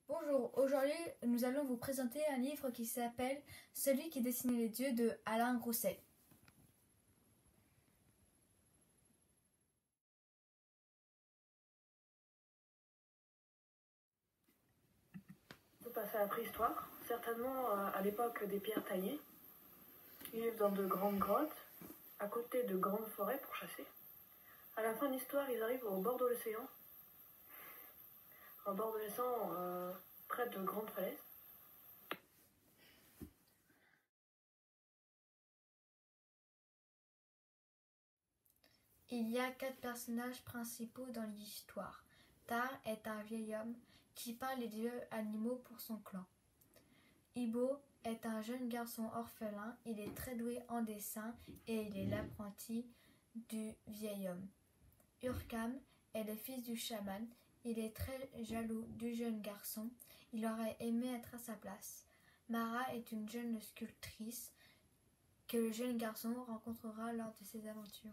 Bonjour, aujourd'hui nous allons vous présenter un livre qui s'appelle Celui qui dessinait les dieux de Alain Grousset. On passe à la préhistoire, certainement à l'époque des pierres taillées. Ils vivent dans de grandes grottes, à côté de grandes forêts pour chasser. À la fin de l'histoire, ils arrivent au bord de l'océan. Au bord de l'océan, près de grandes falaises. Il y a 4 personnages principaux dans l'histoire. Tar est un vieil homme qui peint les dieux animaux pour son clan. Ibo est un jeune garçon orphelin, il est très doué en dessin et il est l'apprenti du vieil homme. Urkam est le fils du chaman, il est très jaloux du jeune garçon, il aurait aimé être à sa place. Mara est une jeune sculptrice que le jeune garçon rencontrera lors de ses aventures.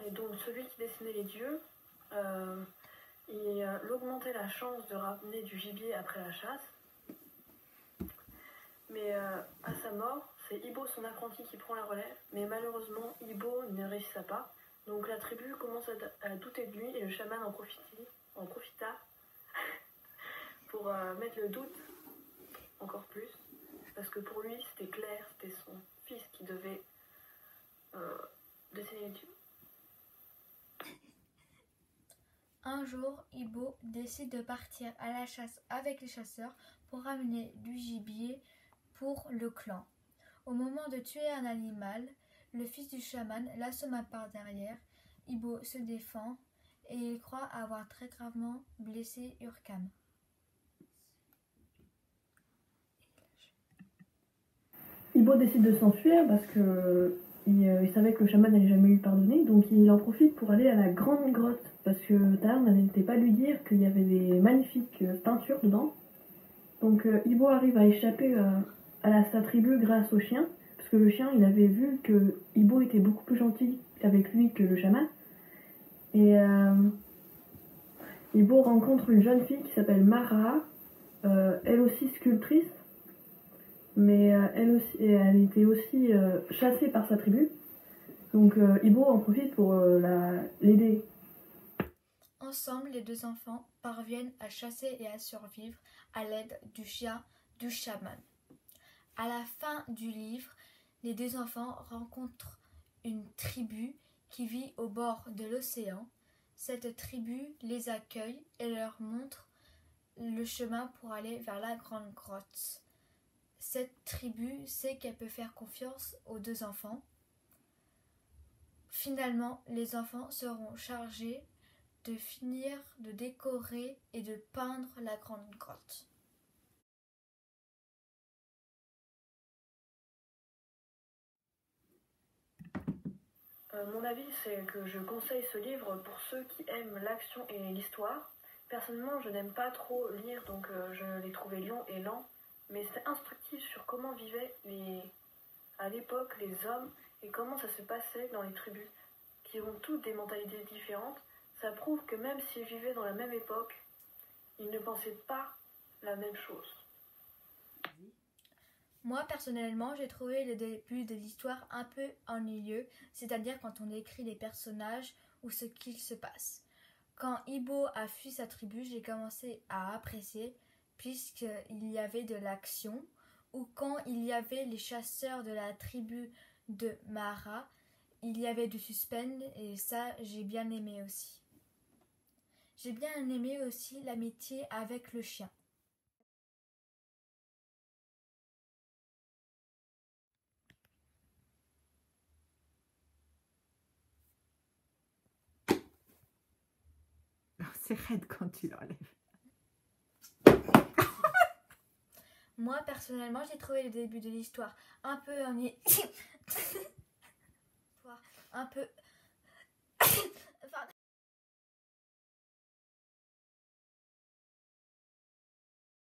Et donc celui qui dessinait les dieux, il augmentait la chance de ramener du gibier après la chasse. Mais à sa mort, c'est Ibo, son apprenti, qui prend la relève. Mais malheureusement, Ibo ne réussissa pas. Donc la tribu commence à douter de lui et le chaman en profita pour mettre le doute encore plus. Parce que pour lui, c'était clair, c'était son fils qui devait dessiner les dieux. Un jour, Ibo décide de partir à la chasse avec les chasseurs pour ramener du gibier pour le clan. Au moment de tuer un animal, le fils du chaman l'assomme par derrière. Ibo se défend et il croit avoir très gravement blessé Urkam. Ibo décide de s'enfuir parce que il savait que le chaman n'allait jamais lui pardonner, donc il en profite pour aller à la grande grotte parce que Tar n'était pas lui dire qu'il y avait des magnifiques peintures dedans. Donc Ibo arrive à échapper à sa tribu grâce au chien, parce que le chien il avait vu que Ibo était beaucoup plus gentil avec lui que le chaman. Et Ibo rencontre une jeune fille qui s'appelle Mara, elle aussi sculptrice. Mais elle était aussi chassée par sa tribu. Donc Ibo en profite pour l'aider. Ensemble, les deux enfants parviennent à chasser et à survivre à l'aide du chien du chaman. À la fin du livre, les deux enfants rencontrent une tribu qui vit au bord de l'océan. Cette tribu les accueille et leur montre le chemin pour aller vers la grande grotte. Cette tribu sait qu'elle peut faire confiance aux deux enfants. Finalement, les enfants seront chargés de finir de décorer et de peindre la grande grotte. Mon avis, c'est que je conseille ce livre pour ceux qui aiment l'action et l'histoire. Personnellement, je n'aime pas trop lire, donc je l'ai trouvé long et lent. Mais c'était instructif sur comment vivaient à l'époque les hommes et comment ça se passait dans les tribus, qui ont toutes des mentalités différentes. Ça prouve que même s'ils vivaient dans la même époque, ils ne pensaient pas la même chose. Moi, personnellement, j'ai trouvé le début de l'histoire un peu ennuyeux, c'est-à-dire quand on écrit les personnages ou ce qu'il se passe. Quand Ibo a fui sa tribu, j'ai commencé à apprécier, puisqu'il y avait de l'action, ou quand il y avait les chasseurs de la tribu de Mara, il y avait du suspense, et ça, j'ai bien aimé aussi. J'ai bien aimé aussi l'amitié avec le chien. C'est raide quand tu l'enlèves. Moi, personnellement, j'ai trouvé le début de l'histoire un peu ennuyeux. un peu